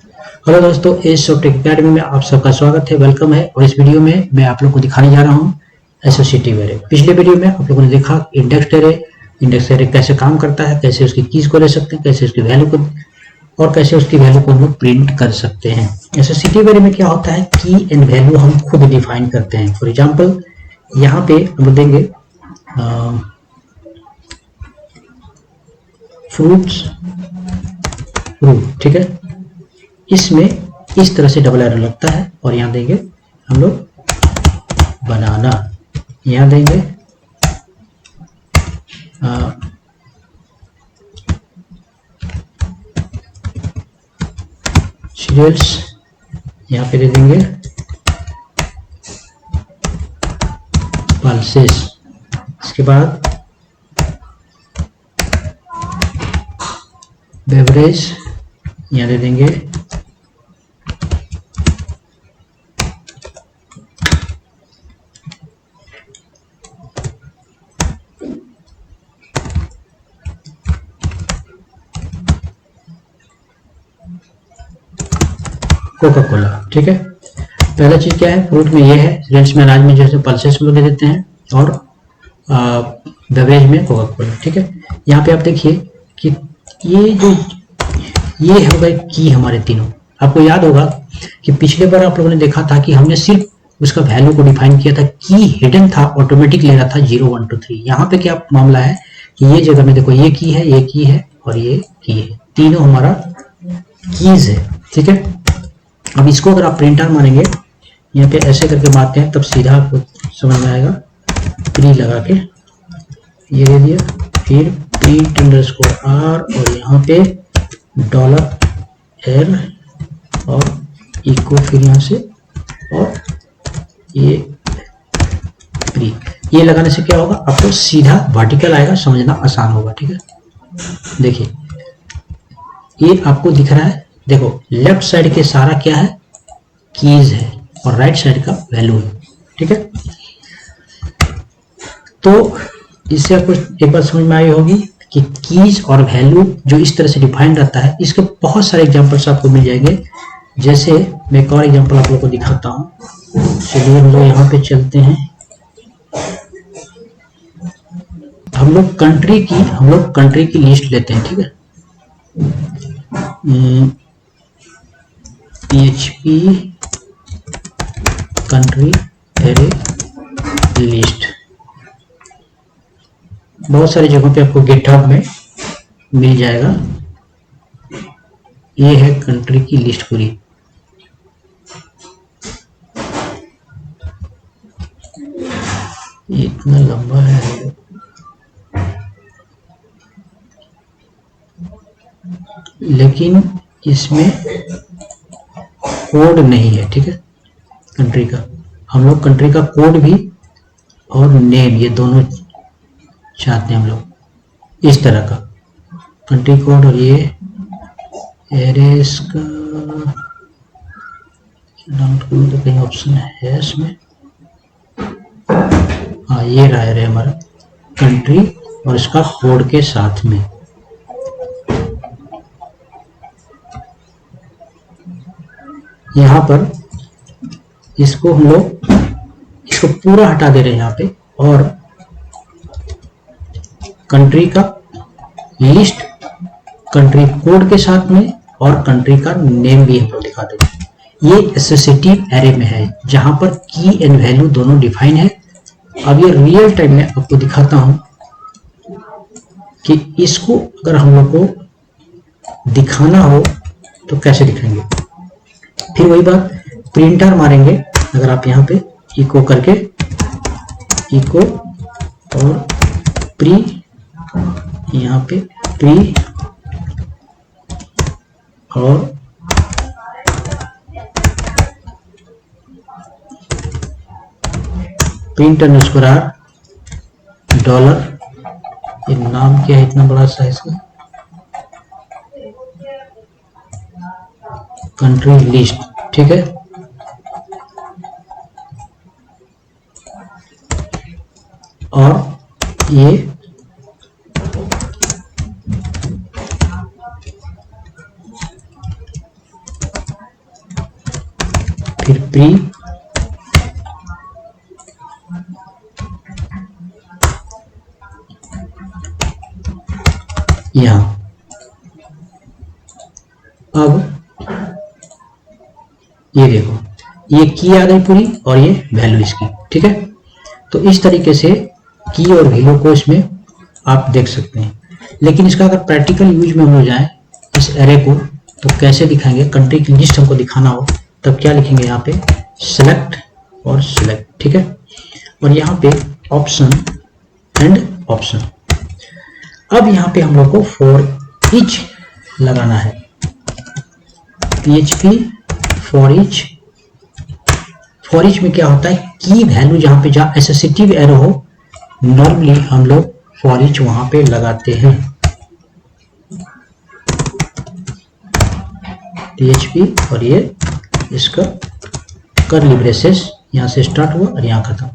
Hello दोस्तों, इस software academy में आप सबका स्वागत है, वेलकम है। और इस वीडियो में मैं आप लोग को दिखाने जा रहा हूं एसोसिएटिव एरे। पिछले वीडियो में आप लोगों ने देखा इंडेक्स एरे कैसे काम करता है, कैसे उसकी कीज को ले सकते हैं, कैसे उसकी वैल्यू को और कैसे उसकी वैल्यू को हम लोग प्रिंट कर सकते हैं। एसोसिएटिव एरे में क्या होता है, की एंड वैल्यू हम खुद डिफाइन करते हैं। फॉर एग्जाम्पल यहाँ पे हम देंगे फ्रूट्स फ्रूट, ठीक है। इसमें इस तरह से डबल एरो लगता है और यहाँ देंगे हम लोग बनाना, यहाँ देंगे सीरियल्स, यहाँ पे दे देंगे पल्सेस। इसके बाद बेवरेज, यहाँ दे देंगे कोका कोला, ठीक है। पहला चीज क्या है, फ्रूट में ये है, सीरियल्स में अनाज में जैसे पल्सेस में दे देते हैं, और बेवरेज में कोका कोला, ठीक है। यहाँ पे आप देखिए कि ये हो गए की हमारे तीनों। आपको याद होगा कि पिछले बार आप लोगों ने देखा था कि हमने सिर्फ उसका वैल्यू को डिफाइन किया था, की हिडन था, ऑटोमेटिक ले रहा था 0 1 2 3। यहाँ पे क्या मामला है कि ये जगह में देखो, ये की है, ये की है और ये की है, तीनों हमारा कीज है, ठीक है। अब इसको अगर आप प्रिंटर मानेंगे, यहाँ पे ऐसे करके मारते हैं तब सीधा आपको समझ में आएगा। प्री लगा के ये दे दिया, फिर प्रिंट अंडरस्कोर आर और यहाँ पे $L और इको, फिर यहाँ से और ये प्री, ये लगाने से क्या होगा, आपको सीधा वर्टिकल आएगा, समझना आसान होगा, ठीक है। देखिए ये आपको दिख रहा है, देखो लेफ्ट साइड के सारा क्या है, कीज है, और राइट साइड का वैल्यू है, ठीक है। तो इससे आपको एक बात समझ में आई होगी कि कीज और वैल्यू जो इस तरह से डिफाइन रहता है, इसके बहुत सारे एग्जांपल्स आपको मिल जाएंगे। जैसे मैं एक और एग्जांपल आप लोगों को दिखाता हूँ। चलिए हम लोग यहाँ पे चलते हैं। हम लोग कंट्री की लिस्ट लेते हैं, ठीक है। PHP कंट्री एरे लिस्ट, बहुत सारी जगहों पे आपको गिटहब में मिल जाएगा। ये है कंट्री की लिस्ट पूरी। ये इतना लंबा है, लेकिन इसमें कोड नहीं है, ठीक है। कंट्री का हम लोग कंट्री का कोड भी और नेम, ये दोनों चाहते हैं हम लोग, इस तरह का कंट्री कोड। और ये एरेस का तो कहीं ऑप्शन है इसमें, हाँ ये रहा है हमारा कंट्री और इसका कोड के साथ में। यहाँ पर इसको हम लोग इसको पूरा हटा दे रहे हैं यहाँ पे, और कंट्री का लिस्ट कंट्री कोड के साथ में और कंट्री का नेम भी हम लोग दिखा देते हैं। ये एसोसिएटिव एरे में है, जहां पर की एंड वैल्यू दोनों डिफाइन है। अब ये रियल टाइम में आपको दिखाता हूं कि इसको अगर हम लोग को दिखाना हो तो कैसे दिखाएंगे। फिर वही बात, प्रिंटर मारेंगे, अगर आप यहाँ पे इको करके इको और प्री, यहाँ पे प्री और प्रिंट अंडरस्कोर आर $, ये नाम क्या है इतना बड़ा साइज का, कंट्री लिस्ट, ठीक है। और ये फिर प्री, यहां अब ये देखो ये की आ गई पूरी और ये वैल्यू इसकी, ठीक है। तो इस तरीके से की और वैल्यू को इसमें आप देख सकते हैं। लेकिन इसका अगर प्रैक्टिकल यूज में हम लोग जाएं इस एरे को तो कैसे दिखाएंगे, कंट्री की लिस्ट हमको दिखाना हो तब क्या लिखेंगे यहाँ पे सेलेक्ट और सिलेक्ट, ठीक है। और यहाँ पे ऑप्शन एंड ऑप्शन। अब यहाँ पे हम लोग को फॉर ईच लगाना है, PHP for each. For each में क्या होता है की वैल्यू जहां एसोसिएटिव एरो हो नॉर्मली हम लोग फॉर ईच वहां पे लगाते हैं। PHP और ये इसका कर्ली ब्रेसेस यहां से स्टार्ट हुआ और यहां खत्म।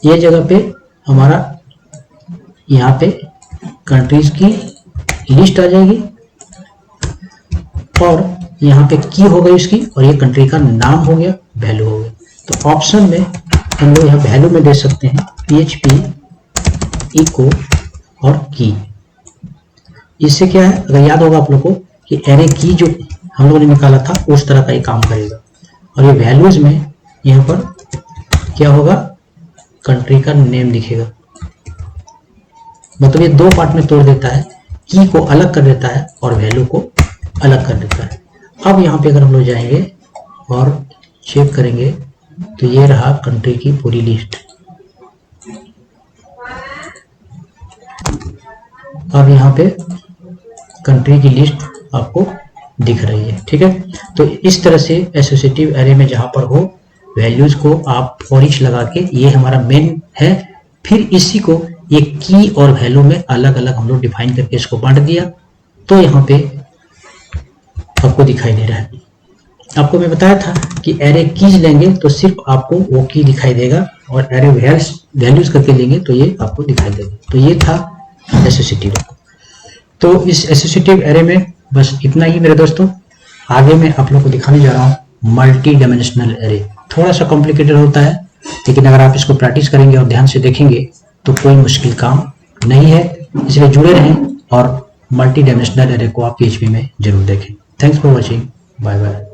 ये जगह पे हमारा यहाँ पे कंट्रीज की लिस्ट आ जाएगी और यहाँ पे की हो गई इसकी और ये कंट्री का नाम हो गया, वैल्यू हो गया। तो ऑप्शन में हम लोग यहाँ वैल्यू में दे सकते हैं PHP इको और की। इससे क्या है, अगर याद होगा आप लोग को कि एरे की जो हम लोगों ने निकाला था उस तरह का ही काम करेगा। और ये वैल्यूज में यहाँ पर क्या होगा, कंट्री का नेम दिखेगा। मतलब ये दो पार्ट में तोड़ देता है, की को अलग कर देता है और वैल्यू को अलग कर देता है। अब यहाँ पे अगर हम लोग जाएंगे और चेक करेंगे तो ये रहा कंट्री की पूरी लिस्ट। अब यहाँ पे कंट्री की लिस्ट आपको दिख रही है, ठीक है। तो इस तरह से एसोसिएटिव एरे में जहां पर हो वैल्यूज को आप फॉर ईच लगा के, ये हमारा मेन है, फिर इसी को ये की और वैल्यू में अलग अलग हम लोग डिफाइन करके इसको बांट दिया। तो यहाँ पे आपको दिखाई दे रहा है। आपको मैं बताया था कि एरे कीज लेंगे तो सिर्फ आपको वो की दिखाई देगा और एरे वैल्यूज करके लेंगे तो ये आपको दिखाई देगा। तो ये था एसोसिएटिव। तो इस एसोसिएटिव एरे में बस इतना ही मेरे दोस्तों। आगे मैं आप लोग को दिखाने जा रहा हूँ मल्टी डायमेंशनल एरे। थोड़ा सा कॉम्प्लिकेटेड होता है लेकिन अगर आप इसको प्रैक्टिस करेंगे और ध्यान से देखेंगे तो कोई मुश्किल काम नहीं है। इसलिए जुड़े रहें और मल्टी डायमेंशनल एरे को आप PHP में जरूर देखें। Thanks for watching, bye bye.